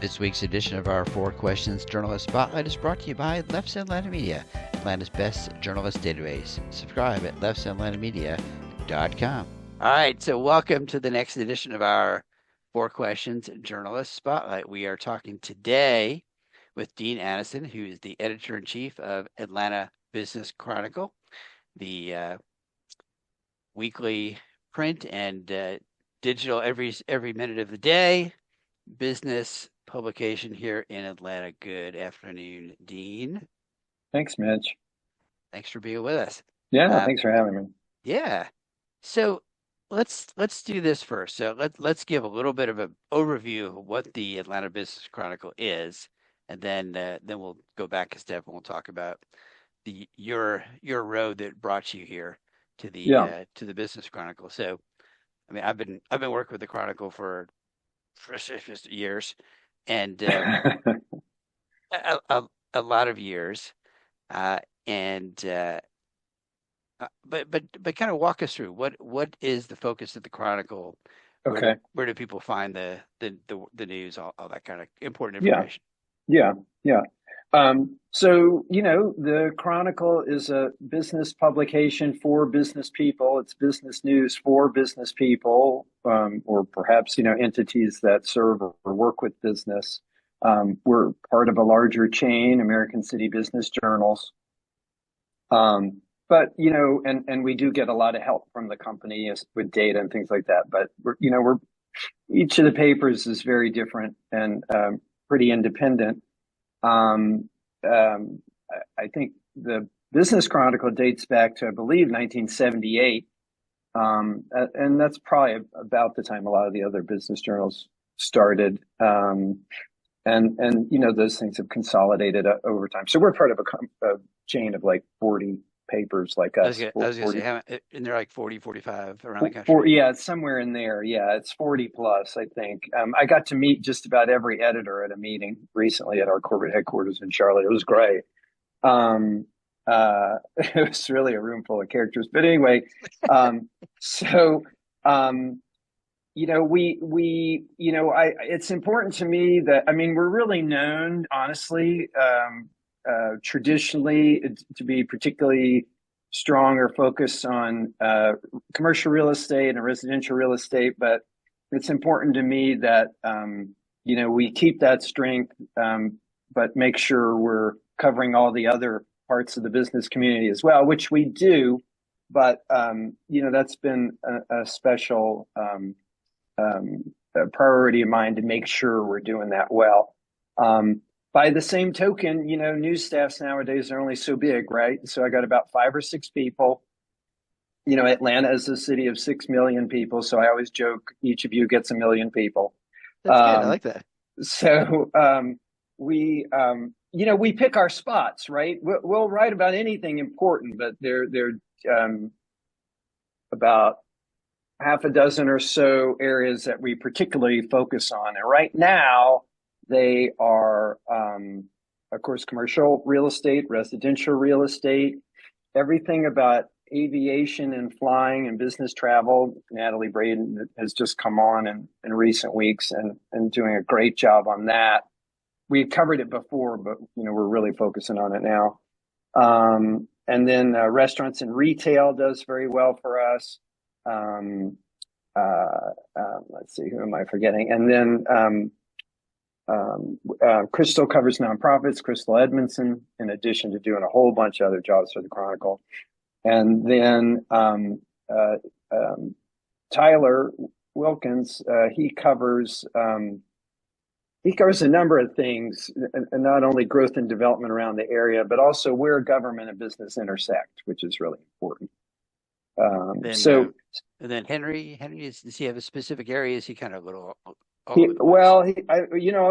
This week's edition of our Four Questions Journalist Spotlight is brought to you by Leff Atlanta Media, Atlanta's best journalist database. Subscribe at leffsatlantamedia.com. All right, so welcome to the next edition of our Four Questions Journalist Spotlight. We are talking today with Dean Anason, who is the editor-in-chief of Atlanta Business Chronicle, the weekly print and digital every minute of the day business publication here in Atlanta. Good afternoon, Dean. Thanks, Mitch. Thanks for being with us. Yeah, thanks for having me. Yeah. So let's do this first. So let's give a little bit of an overview of what the Atlanta Business Chronicle is, and then we'll go back a step and we'll talk about your road that brought you here to the Business Chronicle. So, I mean, I've been working with the Chronicle for just years, and a lot of years, but kind of walk us through what is the focus of the Chronicle? Okay. Where do people find the news, all that kind of important information? Yeah. So, the Chronicle is a business publication for business people. It's business news for business people, or perhaps, entities that serve or work with business. We're part of a larger chain, American City Business Journals. But, and we do get a lot of help from the company with data and things like that. But, each of the papers is very different and pretty independent. I think the Business Chronicle dates back to, I believe, 1978. And that's probably about the time a lot of the other business journals started. And those things have consolidated over time. So we're part of a chain of like 40 papers like us. I was going to say, and they're like 40, 45 around the country. Yeah, it's somewhere in there. Yeah, it's 40 plus, I think. I got to meet just about every editor at a meeting recently at our corporate headquarters in Charlotte. It was great. It was really a room full of characters. But anyway, it's important to me that, we're really known, honestly, traditionally to be particularly strong or focused on commercial real estate and residential real estate. But it's important to me that, we keep that strength, but make sure we're covering all the other parts of the business community as well, which we do. But, that's been a special priority of mine to make sure we're doing that well. By the same token, news staffs nowadays are only so big, right? So I got about 5 or 6 people. Atlanta is a city of 6 million people. So I always joke, each of you gets 1 million people. That's good. I like that. So we pick our spots, right? We'll write about anything important, but they're about half a dozen or so areas that we particularly focus on. And right now, they are, of course, commercial real estate, residential real estate, everything about aviation and flying and business travel. Natalie Braden has just come on in recent weeks and doing a great job on that. We covered it before, but, we're really focusing on it now. And then restaurants and retail does very well for us. Let's see, who am I forgetting? And then Crystal covers nonprofits, Crystal Edmondson, in addition to doing a whole bunch of other jobs for the Chronicle. And then Tyler Wilkins, he covers a number of things, and not only growth and development around the area, but also where government and business intersect, which is really important. And then Henry, does he have a specific area? Is he kind of a little...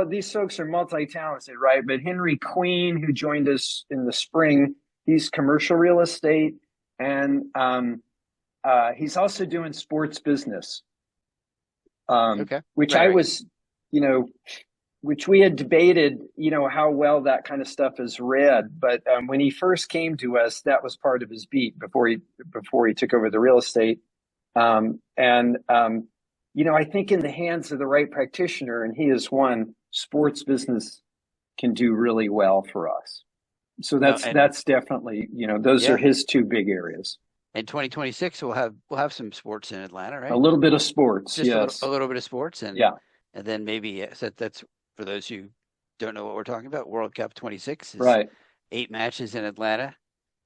these folks are multi-talented, right? But Henry Queen, who joined us in the spring, he's commercial real estate, and he's also doing sports business. Which I was, which we had debated, how well that kind of stuff is read. But when he first came to us, that was part of his beat before he took over the real estate. I think in the hands of the right practitioner, and he is one, sports business can do really well for us. So No, that's definitely, those are yeah, his two big areas. in 2026 we'll have some sports in Atlanta, A right? little bit of sports, Just a yes. little bit of sports, Yeah, and then maybe so that's for those who don't know what we're talking about. World Cup 26 is right. 8 matches in Atlanta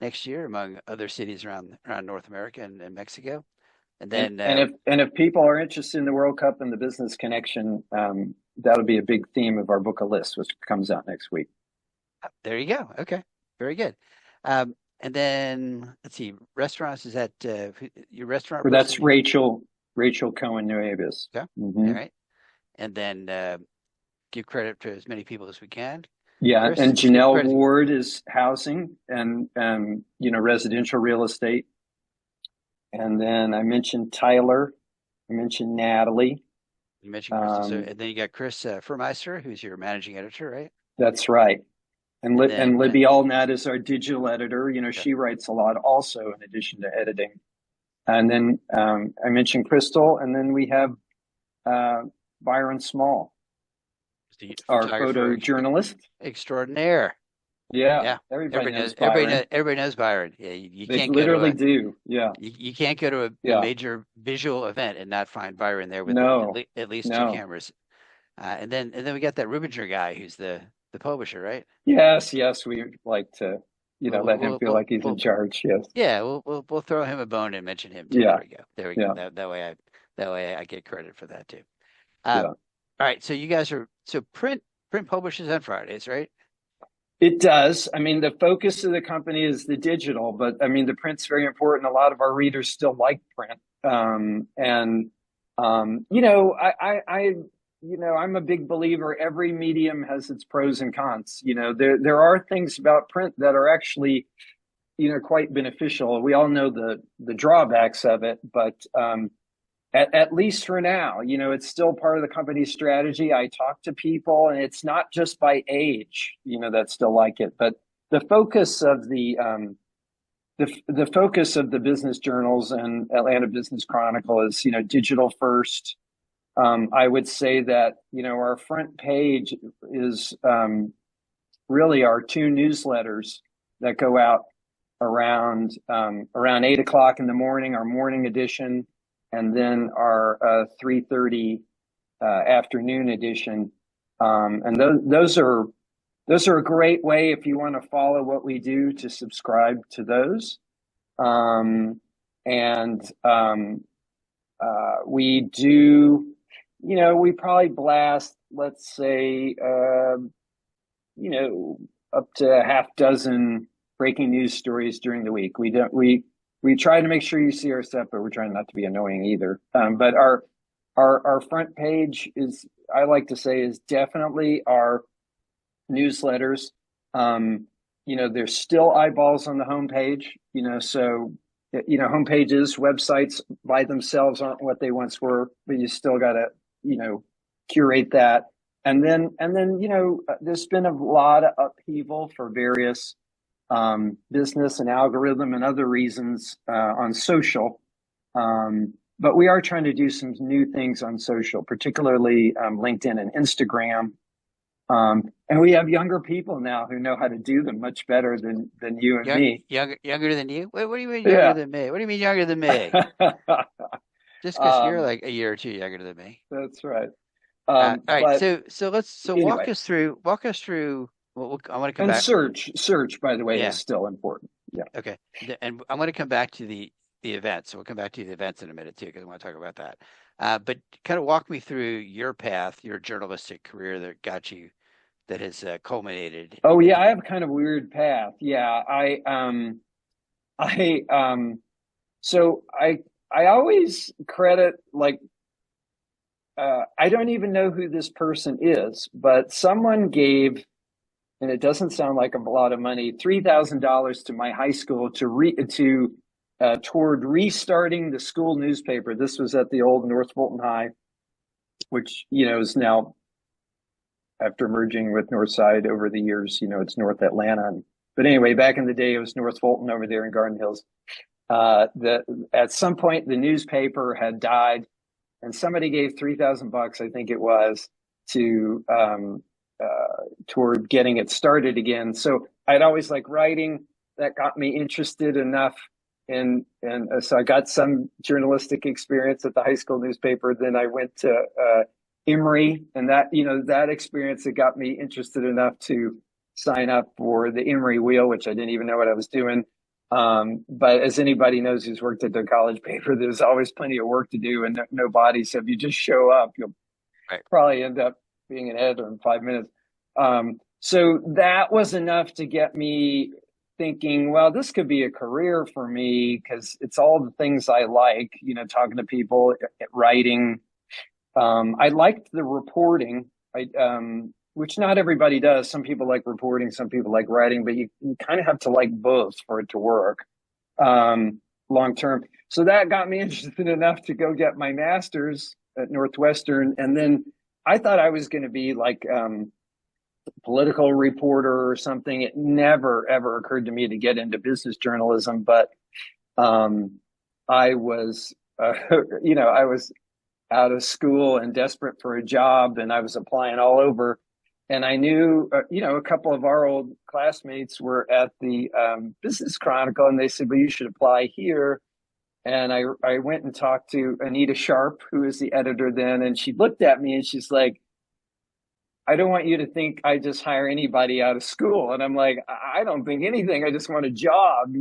next year, among other cities around North America and Mexico. And And then if people are interested in the World Cup and the business connection, that'll be a big theme of our book of lists, which comes out next week. there you go. Okay, very good. And then let's see, restaurants. Is that your restaurant Or that's person? Rachel Cohen Nueves. Yeah. All Hmm. right. And then give credit to as many people as we can. Yeah, Chris, and let's give Janelle credit. Ward is housing and residential real estate. And then I mentioned Tyler. I mentioned Natalie. You mentioned Kristen. So, and then you got Chris Furmeister, who's your managing editor, right? That's right. And And And then Libby Allnat is our digital editor. yeah, She writes a lot also in addition to editing. And then I mentioned Crystal, and then we have uh, Byron Small, the our photographer photojournalist. extraordinaire. Yeah, Yeah, everybody knows Byron. everybody knows Byron. Yeah, you They can't go to literally do. Yeah, you can't go to a yeah. major visual event and not find Byron there with No, at least two no. cameras. And then we got that Rubinger guy who's the publisher, right? Yes, yes. We like to, We'll, let him feel like he's in charge. Yes. yeah, we'll throw him a bone and mention him too. There Yeah, we go. There we go. yeah, That way I get credit for that too. yeah. All right, so you guys are so print publishes on Fridays, right? It does. I mean, the focus of the company is the digital, but I mean, the print's very important. A lot of our readers still like print. And I'm a big believer. Every medium has its pros and cons. There are things about print that are actually, quite beneficial. We all know the drawbacks of it, but at least for now, it's still part of the company's strategy. I talk to people, and it's not just by age, that still like it, but the focus of the focus of the business journals and Atlanta Business Chronicle is, digital first. I would say that, our front page is really our two newsletters that go out around 8 o'clock in the morning, our morning edition, and then our 3:30 afternoon edition. And those are a great way if you want to follow what we do to subscribe to those. And we do, we probably blast, let's say, up to a half dozen breaking news stories during the week. We try to make sure you see our stuff, but we're trying not to be annoying either. But our front page is, I like to say, is definitely our newsletters. There's still eyeballs on the homepage, so homepages, websites by themselves aren't what they once were, but you still got to, curate that. And then, there's been a lot of upheaval for various business and algorithm and other reasons on social. But we are trying to do some new things on social, particularly LinkedIn and Instagram. And we have younger people now who know how to do them much better than you and me. Younger than you? What do you mean younger Yeah. than me? What do you mean younger than me? Just because you're like a year or two younger than me. That's right. All right, But so anyway, walk us through. Well, I want to come and back. search, by the way, Yeah. is still important. Yeah. Okay. And I want to come back to the events. So we'll come back to the events in a minute too, because I want to talk about that. But kind of walk me through your path, your journalistic career that has culminated. Oh yeah, I have a kind of weird path. Yeah, so I always credit, like, I don't even know who this person is, but someone gave, and it doesn't sound like a lot of money, $3,000 to my high school toward restarting the school newspaper. This was at the old North Fulton High, which is now, after merging with Northside over the years, it's North Atlanta. But anyway, back in the day, it was North Fulton over there in Garden Hills. At some point, the newspaper had died, and somebody gave $3,000, I think it was, to toward getting it started again. So I'd always like writing. That got me interested enough, and so I got some journalistic experience at the high school newspaper. Then I went to Emory, and that experience that got me interested enough to sign up for the Emory Wheel, which I didn't even know what I was doing. But as anybody knows who's worked at their college paper, there's always plenty of work to do and no bodies. So if you just show up, you'll Right. probably end up being an editor in 5 minutes. So that was enough to get me thinking, well, this could be a career for me because it's all the things I like, talking to people, writing. I liked the reporting, which not everybody does. Some people like reporting, some people like writing, but you kind of have to like both for it to work long term. So that got me interested enough to go get my master's at Northwestern. And then I thought I was going to be like political reporter or something. It never, ever occurred to me to get into business journalism, but I was, I was out of school and desperate for a job, and I was applying all over. And I knew, a couple of our old classmates were at the Business Chronicle, and they said, well, you should apply here. And I went and talked to Anita Sharp, who was the editor then, and she looked at me and she's like, I don't want you to think I just hire anybody out of school. And I'm like, I don't think anything. I just want a job,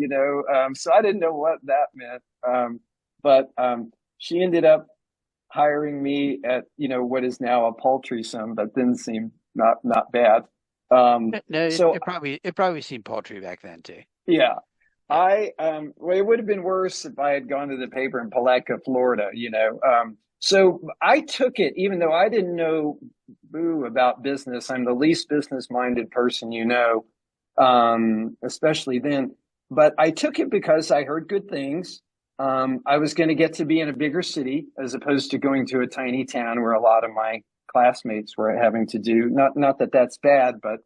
So I didn't know what that meant. But she ended up hiring me at, what is now a paltry sum, but then seemed not bad. No, So it probably seemed paltry back then too. yeah, Yeah. well, it would have been worse if I had gone to the paper in Palatka, Florida, So I took it, even though I didn't know boo about business. I'm the least business-minded person, especially then. But I took it because I heard good things. I was going to get to be in a bigger city as opposed to going to a tiny town where a lot of my classmates were having to do. Not that that's bad, but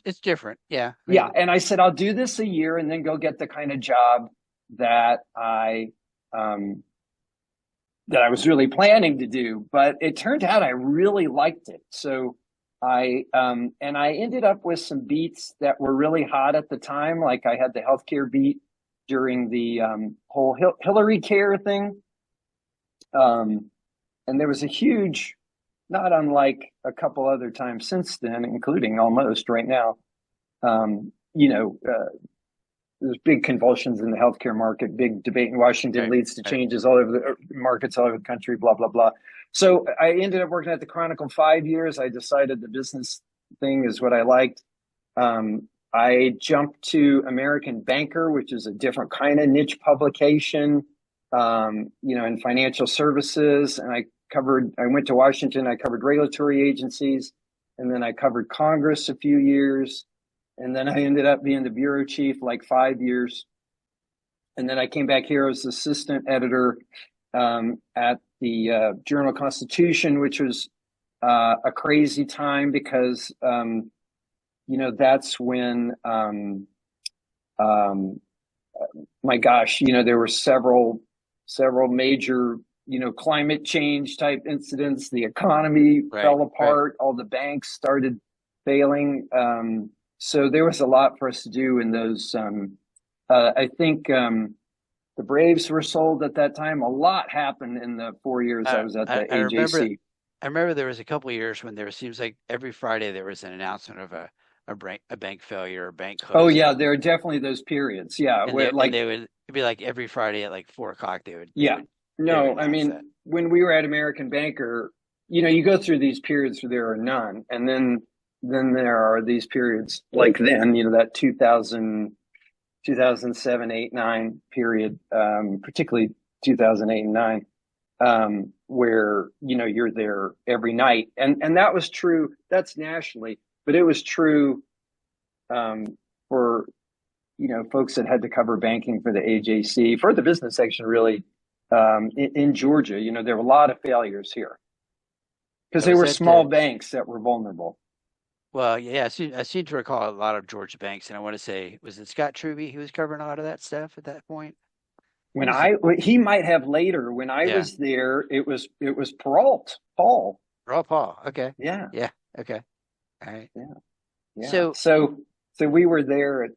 It's different. Yeah. yeah. And I said, I'll do this a year and then go get the kind of job that I was really planning to do. But it turned out I really liked it. So I ended up with some beats that were really hot at the time. Like I had the healthcare beat during the whole Hillary care thing. And there was a huge, not unlike a couple other times since then, including almost right now, there's big convulsions in the healthcare market, big debate in Washington leads to changes all over the markets all over the country, blah, blah, blah. So I ended up working at the Chronicle 5 years. I decided the business thing is what I liked. I jumped to American Banker, which is a different kind of niche publication, in financial services. And I went to Washington, I covered regulatory agencies, and then I covered Congress a few years. And then I ended up being the bureau chief like 5 years. And then I came back here as assistant editor at the Journal-Constitution, which was a crazy time because, that's when, my gosh, there were several major, climate change type incidents. The economy fell apart. All the banks started failing. So there was a lot for us to do in those. I think the Braves were sold at that time. A lot happened in the 4 years I was at the AJC. I remember there was a couple of years when there seems like every Friday there was an announcement of a bank failure or bank closing. Oh yeah, there are definitely those periods. Yeah, and it'd be like every Friday at like 4 o'clock they would. I mean, when we were at American Banker, you go through these periods where there are none, and then there are these periods like then, that 2007, 8, 9 period, particularly 2008 and 9, where, you're there every night. And that was true. That's nationally, but it was true for, folks that had to cover banking for the AJC, for the business section, really, in Georgia. There were a lot of failures here because they were small banks that were vulnerable. Well, yeah, I seem to recall a lot of Georgia banks, and I want to say, was it Scott Truby who was covering a lot of that stuff at that point? He might have later. When I was there, it was Paul. Raw Paul. Okay. Yeah, Yeah. Okay. All right. yeah, yeah. So So we were there at,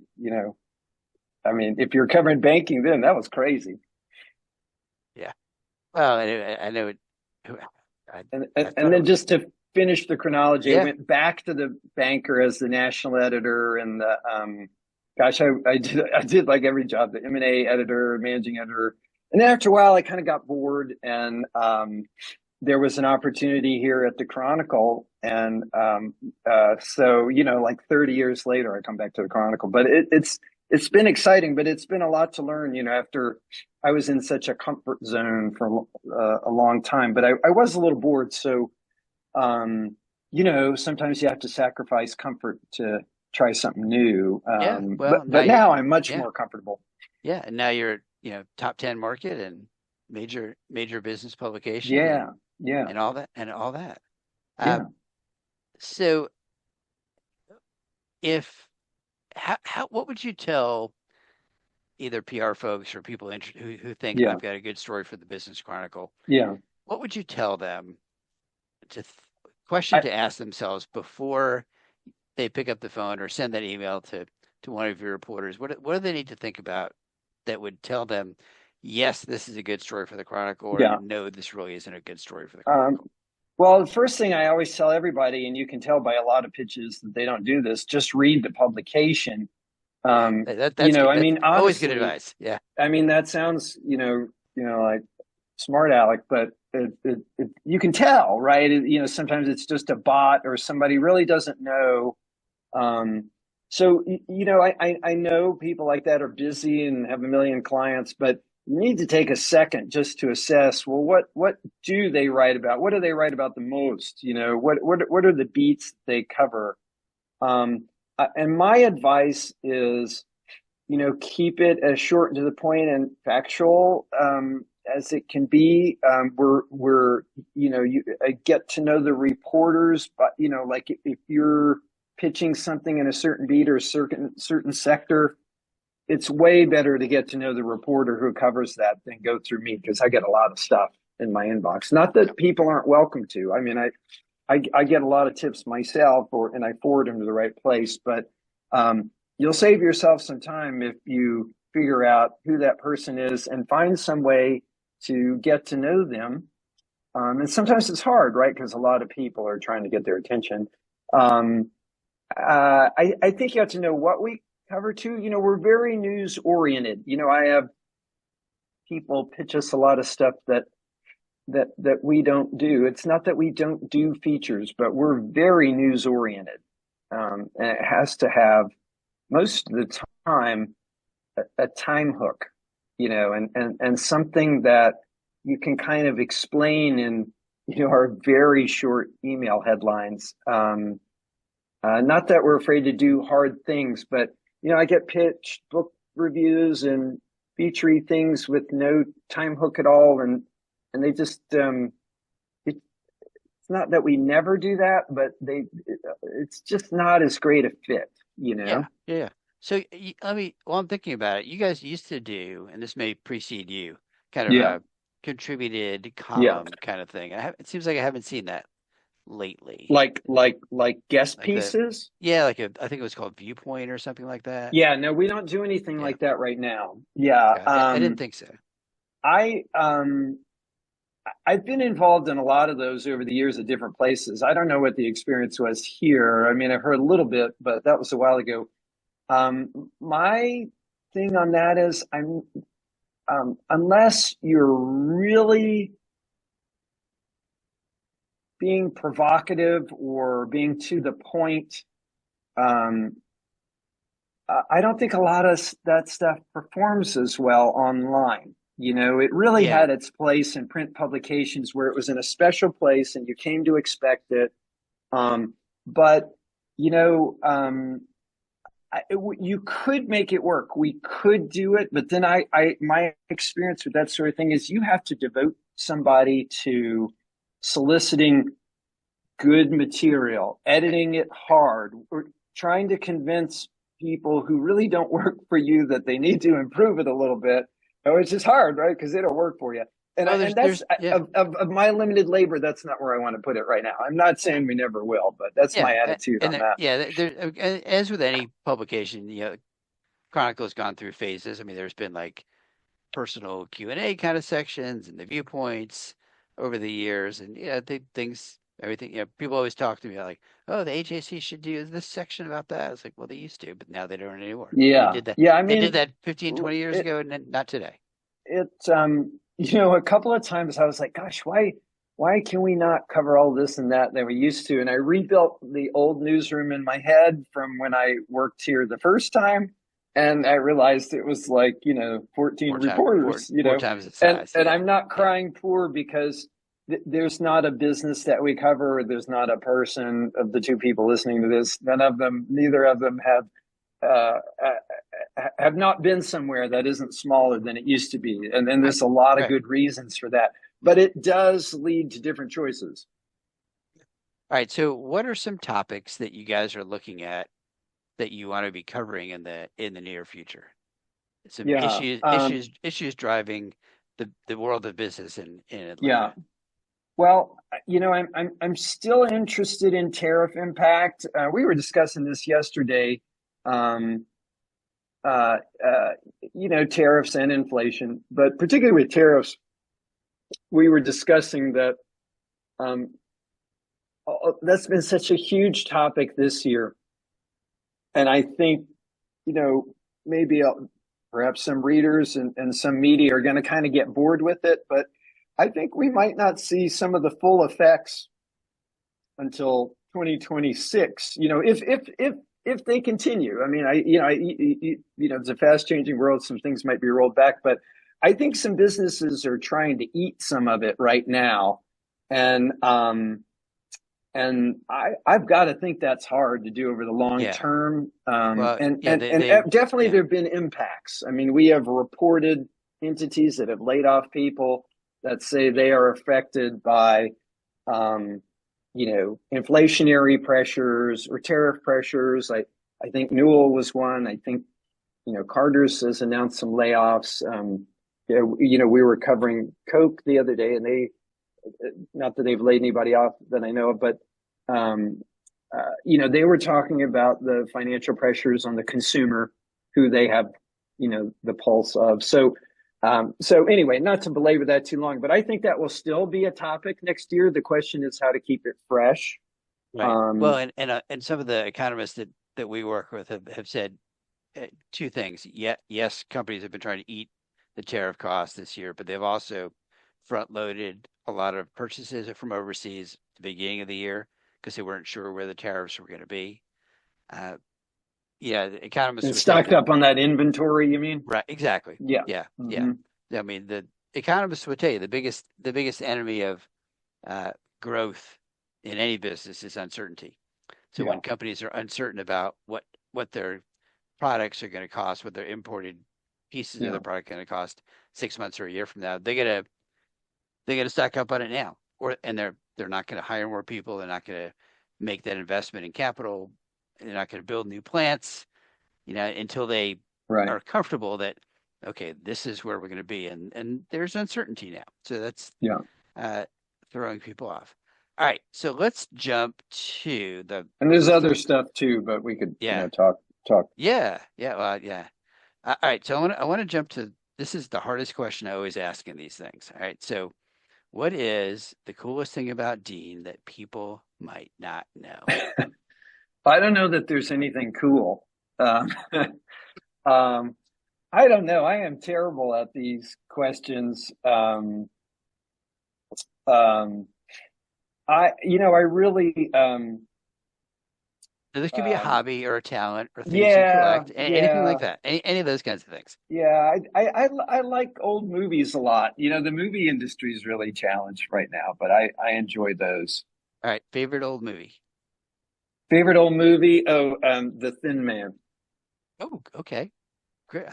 I mean, if you're covering banking then, that was crazy. yeah. Well, I know it. I, I And thought it then was. just to finish the chronology, I Yeah. went back to the banker as the national editor and the gosh, I did like every job, the M&A editor, managing editor. And then after a while I kind of got bored and there was an opportunity here at the Chronicle and so like 30 years later I come back to the Chronicle. But it's been exciting, but it's been a lot to learn, after I was in such a comfort zone for a long time, but I was a little bored. So, sometimes you have to sacrifice comfort to try something new. Yeah. But Well, now but you're. now I'm much Yeah. more comfortable. Yeah. And now you're, top 10 market and major business publication Yeah, yeah, and all that and all that. yeah, Um, so if how what would you tell either PR folks or people who think yeah, I've got a good story for the Business Chronicle? yeah. What would you tell them to question I, to ask themselves before they pick up the phone or send that email to one of your reporters? What do they need to think about that would tell them, yes, this is a good story for the Chronicle, or yeah. no, this really isn't a good story for the Um, Chronicle? well, the first thing I always tell everybody, and you can tell by a lot of pitches that they don't do this, just read the publication. Yeah, that's good. I That's mean, always good honestly, advice. Yeah, I mean, that sounds, like smart aleck, but you can tell, right? Sometimes it's just a bot or somebody really doesn't know. Um, so, I know people like that are busy and have a million clients, but you need to take a second just to assess, well, what do they write about? What do they write about the most? What are the beats they cover? Um, and my advice is, keep it as short and to the point and factual as it can be. You get to know the reporters, but like if you're pitching something in a certain beat or a certain sector, it's way better to get to know the reporter who covers that than go through me because I get a lot of stuff in my inbox. Not yeah, that people aren't welcome to. I mean, I get a lot of tips myself, and I forward them to the right place. But you'll save yourself some time if you figure out who that person is and find some way to get to know them. And sometimes it's hard, right? Because a lot of people are trying to get their attention. Um, I think you have to know what we cover too. We're very news oriented. I have people pitch us a lot of stuff that we don't do. It's not that we don't do features, but we're very news oriented. And it has to have most of the time a time hook, and something that you can kind of explain in, our very short email headlines. Not that we're afraid to do hard things, but, I get pitched book reviews and featurey things with no time hook at all. And they just, it's not that we never do that, but it's just not as great a fit, yeah, yeah. So let me, while I'm thinking about it, you guys used to do, and this may precede you, kind of Yeah. a contributed Yeah. column kind of thing. It seems like I haven't seen that lately. Like guest Like pieces. yeah, I think it was called Viewpoint or something like that. Yeah, no, we don't do anything Yeah, like that right now. Yeah. okay. I didn't think so. I I've been involved in a lot of those over the years at different places. I don't know what the experience was here. I mean, I've heard a little bit, but that was a while ago. My thing on that is unless you're really being provocative or being to the point, um, I don't think a lot of that stuff performs as well online. It really Yeah, had its place in print publications where it was in a special place and you came to expect it. But, you know, you could make it work. We could do it, but then my experience with that sort of thing is you have to devote somebody to soliciting good material, editing it hard, or trying to convince people who really don't work for you that they need to improve it a little bit, which is hard, right? Because they don't work for you. And Well, that's yeah, of my limited labor. That's not where I want to put it right now. I'm not yeah, saying we never will, but that's yeah, my attitude and on that. yeah, as with any publication, Chronicle's gone through phases. I mean, there's been like personal Q&A kind of sections and the viewpoints over the years, and yeah, things, everything. People always talk to me like, "Oh, the HAC should do this section about that." It's like, well, they used to, but now they don't anymore. They Yeah, did that. yeah. I They did mean, that 15, 20 years it ago, and then not today. it a couple of times I was like, gosh, why can we not cover all this and that we used to? And I rebuilt the old newsroom in my head from when I worked here the first time, and I realized it was like 14 reporters, Four times its and size. I'm Yeah, not yeah. crying poor because there's not a business that we cover. There's not a person of the two people listening to this. Neither of them uh, have not been somewhere that isn't smaller than it used to be. And Right, there's a lot of right. good reasons for that. But it does lead to different choices. All right. So, what are some topics that you guys are looking at that you want to be covering in the near future? Some Yeah. issues driving the world of business in Yeah. Atlanta. Well, I'm still interested in tariff impact. We were discussing this yesterday. Um, uh, uh, tariffs and inflation, but particularly with tariffs, we were discussing that um, that's been such a huge topic this year. And I think, you know, maybe perhaps some readers and some media are going to kind of get bored with it, but I think we might not see some of the full effects until 2026. If they continue. I mean, it's a fast changing world. Some things might be rolled back, but I think some businesses are trying to eat some of it right now, and I've got to think that's hard to do over the long Yeah. term. Well, yeah, And definitely yeah. there have been impacts. I mean, we have reported entities that have laid off people that say they are affected by, um, inflationary pressures or tariff pressures. I think Newell was one. I think, Carter's has announced some layoffs. We were covering Coke the other day, and not that they've laid anybody off that I know of, but um, they were talking about the financial pressures on the consumer, who they have, the pulse of. So anyway, not to belabor that too long, but I think that will still be a topic next year. The question is how to keep it fresh. Right. Well, Um, and some of the economists that we work with have said two things. Yeah, yes, companies have been trying to eat the tariff costs this year, but they've also front loaded a lot of purchases from overseas at the beginning of the year because they weren't sure where the tariffs were going to be. Uh, yeah, the economists and would say stocked that. up on that inventory, you mean? Right, exactly. Yeah. Yeah, yeah. Hmm. I mean, the economists would tell you the biggest enemy of uh, growth in any business is uncertainty. So Yeah. when companies are uncertain about what their products are going to cost, what their imported pieces of Yeah. their product are going to cost 6 months or a year from now, they gotta stock up on it now, and they're not going to hire more people. They're not going to make that investment in capital. They're not going to build new plants, until they Right. are comfortable that okay, this is where we're going to be, and there's uncertainty now, so that's Yeah. uh, throwing people off. All right, so let's jump to the And there's most other stuff too, but we could, yeah, talk. yeah, well, yeah. All right, so I want to jump to this is the hardest question I always ask in these things. All right, so what is the coolest thing about Dean that people might not know? I don't know that there's anything cool. Um, I don't know. I am terrible at these questions. Um, I really, So this could be a um, hobby or a talent or things you yeah, collect, anything like yeah, that, any of those kinds of things. yeah. I like old movies a lot. The movie industry is really challenged right now, but I enjoy those. All right, favorite old movie. Favorite old movie? Oh, The Thin Man. Oh, okay, great,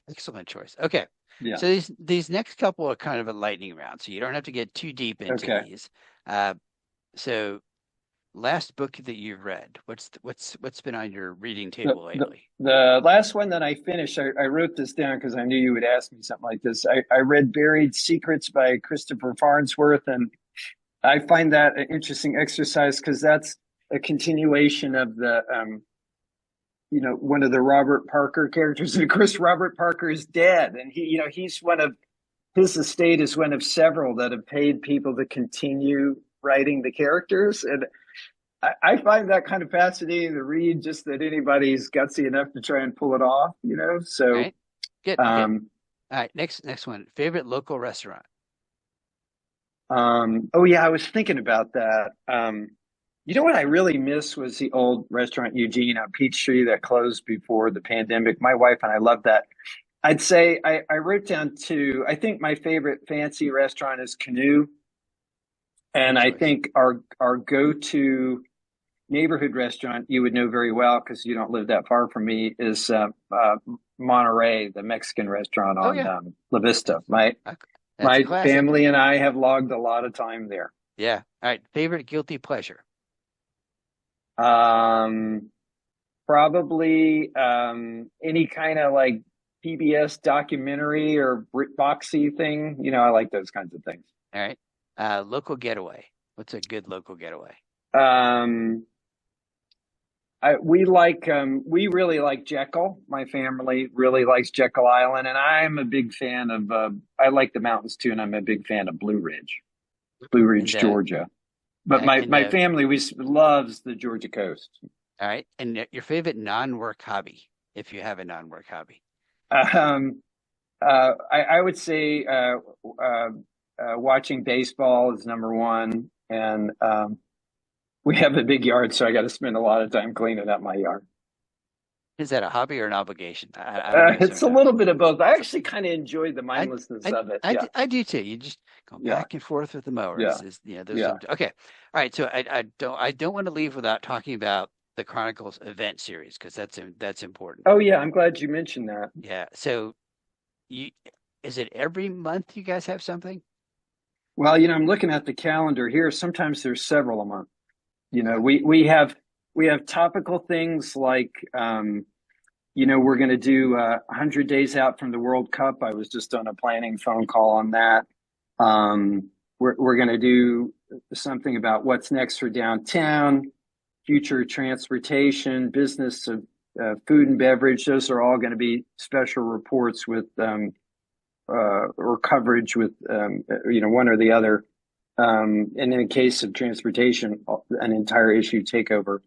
excellent choice. Okay, Yeah. so these next couple are kind of a lightning round, so you don't have to get too deep into Okay. these. Uh, so last book that you've read. What's been on your reading The, table the, lately? the last one that I finished, I wrote this down because I knew you would ask me something like this. I read Buried Secrets by Christopher Farnsworth, and I find that an interesting exercise because that's a continuation of one of the Robert Parker characters. And of course, Robert Parker is dead, and he's one of his estate is one of several that have paid people to continue writing the characters. And I find that kind of fascinating to read, just that anybody's gutsy enough to try and pull it off. All So, right, good, good. um, All right, next one. Favorite local restaurant? oh yeah, I was thinking about that. What I really miss was the old restaurant Eugene on Peachtree that closed before the pandemic. My wife and I loved that. I'd say I wrote down two. I think my favorite fancy restaurant is Canoe, and Good I choice. think our go-to neighborhood restaurant you would know very well because you don't live that far from me is Monterrey, the Mexican restaurant Oh on yeah, La Vista. My okay. That's a my classic. family and I have logged a lot of time there. Yeah. All right, favorite guilty pleasure? Um, Probably any kind of like PBS documentary or BritBoxy thing. I like those kinds of things. All right, local getaway. What's a good local getaway? Um, we really like Jekyll. My family really likes Jekyll Island, and I'm a big fan of. I like the mountains too, and I'm a big fan of Blue And Ridge, Georgia. But my and my family loves the Georgia coast. all right, and your favorite non-work hobby, if you have a non-work hobby. Um, I would say watching baseball is number one, and we have a big yard, so I got to spend a lot of time cleaning up my yard. Is that a hobby or an obligation? I don't know It's a sometimes. little bit of both. I actually kind of enjoy the I, mindlessness of it. Yeah, I do too. You just go yeah, back and forth with the mower. yeah, Those yeah. are okay. All right. So I don't want to leave without talking about the Chronicles event series because that's important. Oh, yeah. I'm glad you mentioned that. Yeah. So you is it every month you guys have something? Well, I'm looking at the calendar here. Sometimes there's several a month. Okay. We have topical things like we're going to do 100 days out from the World Cup. I was just on a planning phone call on that. We're going to do something about what's next for downtown, future transportation, business of food and beverage. Those are all going to be special reports with or coverage with one or the other. And in the case of transportation, an entire issue takeover,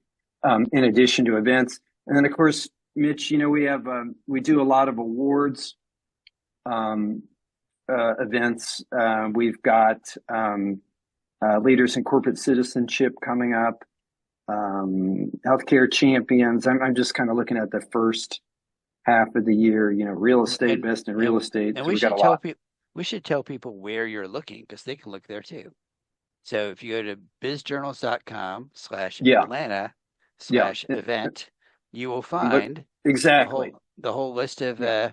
in addition to events. And then, of course, Mitch, we do a lot of awards um, events. We've got leaders in corporate citizenship coming up, healthcare champions. I'm just kind of looking at the first half of the year. Real estate, And best in real and estate. and So we got a lot. we should tell people where you're looking because they can look there too. So if you go to bizjournals.com slash Yeah, Atlanta yeah. slash event, you will Look, find exactly. the whole list Yeah.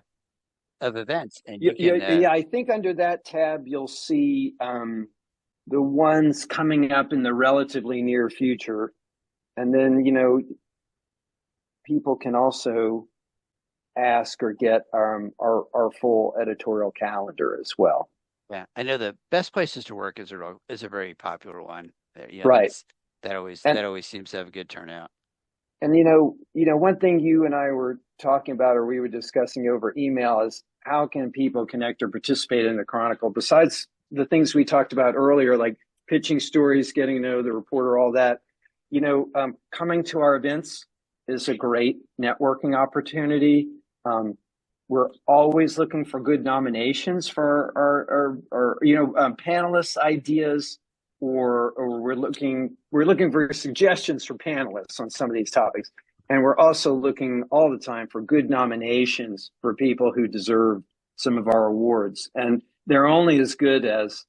of events, and Yeah, you yeah, can yeah. I think under that tab you'll see the ones coming up in the relatively near future, and then people can also ask or get our full editorial calendar as well. yeah. I know the best places to work is a very popular one. Yeah, Right. And that always seems to have a good turnout. one thing you and I were talking about, or we were discussing over email, is how can people connect or participate in the Chronicle besides the things we talked about earlier, like pitching stories, getting to know the reporter, all that. Coming to our events is a great networking opportunity. We're always looking for good nominations for our panelists' ideas, or we're looking for suggestions for panelists on some of these topics, and we're also looking all the time for good nominations for people who deserve some of our awards, and they're only as good as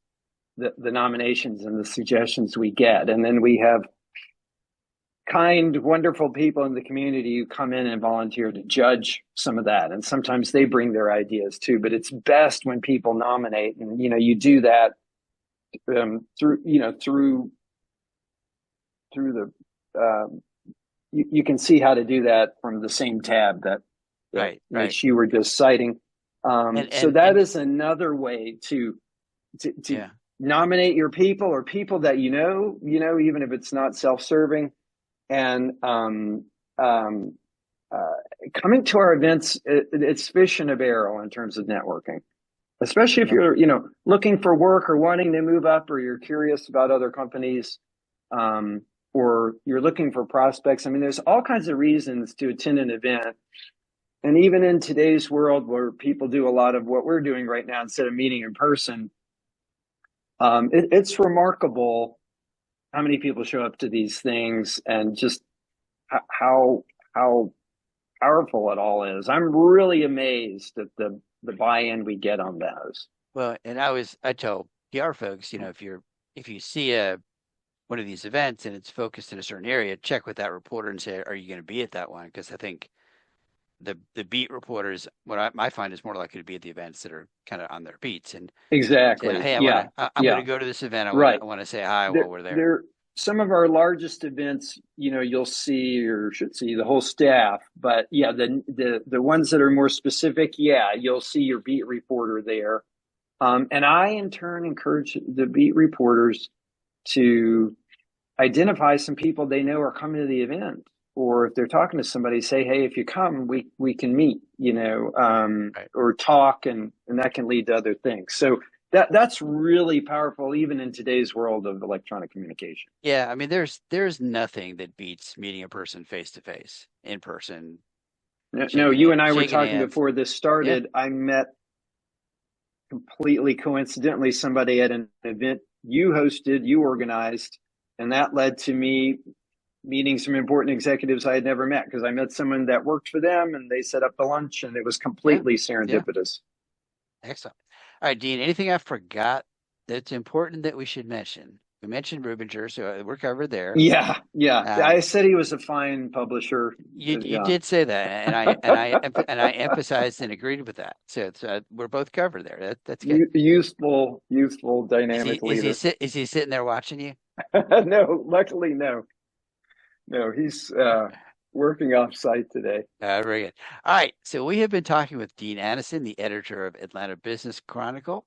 the nominations and the suggestions we get, and then we have kind, wonderful people in the community who come in and volunteer to judge some of that. And sometimes they bring their ideas too, but it's best when people nominate, and you do that through through the you can see how to do that from the same tab that Right. Mitch, you were just citing. So that And is another way to yeah, nominate your people or people that even if it's not self-serving, and coming to our events, it's fish in a barrel in terms of networking, especially if yeah, you're looking for work or wanting to move up, or you're curious about other companies, um, or you're looking for prospects. I mean, there's all kinds of reasons to attend an event. And even in today's world where people do a lot of what we're doing right now instead of meeting in person, it's remarkable how many people show up to these things, and just how how powerful it all is. I'm really amazed at the buy-in we get on those. well, and I tell PR folks, if you see one of these events and it's focused in a certain area, check with that reporter and say, are you going to be at that one? Because I think the beat reporters, I find is more likely to be at the events that are kind of on their beats and say, Exactly. hey, Yeah. I'm Yeah. gonna go to this event. Right. I want to say hi There, while we're there. there, some of our largest events, you'll see or should see the whole staff. But yeah, the ones that are more specific, yeah, you'll see your beat reporter there. And I, in turn, encourage the beat reporters to identify some people they know are coming to the event. Or if they're talking to somebody, say, hey, if you come, we can meet, Right. or talk, and that can lead to other things. So that's really powerful, even in today's world of electronic communication. Yeah, I mean, there's nothing that beats meeting a person face to face, in person, No, you and I were shaking talking hands. before this Yeah, started. I met completely coincidentally somebody at an event you hosted, you organized, and that led to me meeting some important executives I had never met, because I met someone that worked for them and they set up the lunch, and it was yeah, completely yeah. serendipitous. Excellent. All right, Dean, anything I forgot that's important that we should mention? We mentioned Rubinger, so we're covered there. Yeah, yeah. Um, I said he was a fine publisher. you Yeah. did say that, and I emphasized and agreed with that. So we're both covered there. That's good. Youthful, dynamic leader. Is he sitting there watching you? No, luckily, no. No, he's working off site today. Very good. All right. So we have been talking with Dean Anason, the editor of Atlanta Business Chronicle.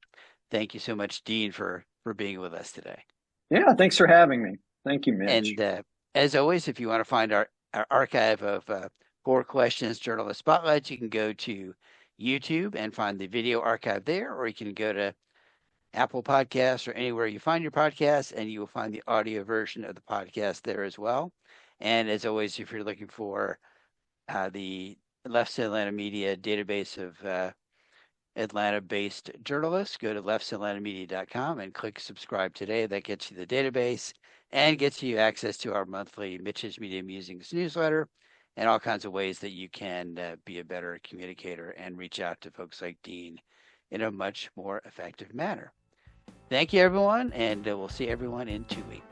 Thank you so much, Dean, for being with us today. Yeah, thanks for having me. Thank you, Mitch. And as always, if you want to find our archive of Four Questions Journalist Spotlights, you can go to YouTube and find the video archive there, or you can go to Apple Podcasts or anywhere you find your podcasts, and you will find the audio version of the podcast there as well. And as always, if you're looking for the Leff Atlanta Media database of Atlanta-based journalists, go to leffsatlantamedia.com and click subscribe today. That gets you the database and gets you access to our monthly Mitch's Media Musings newsletter and all kinds of ways that you can be a better communicator and reach out to folks like Dean in a much more effective manner. Thank you, everyone, and we'll see everyone in 2 weeks.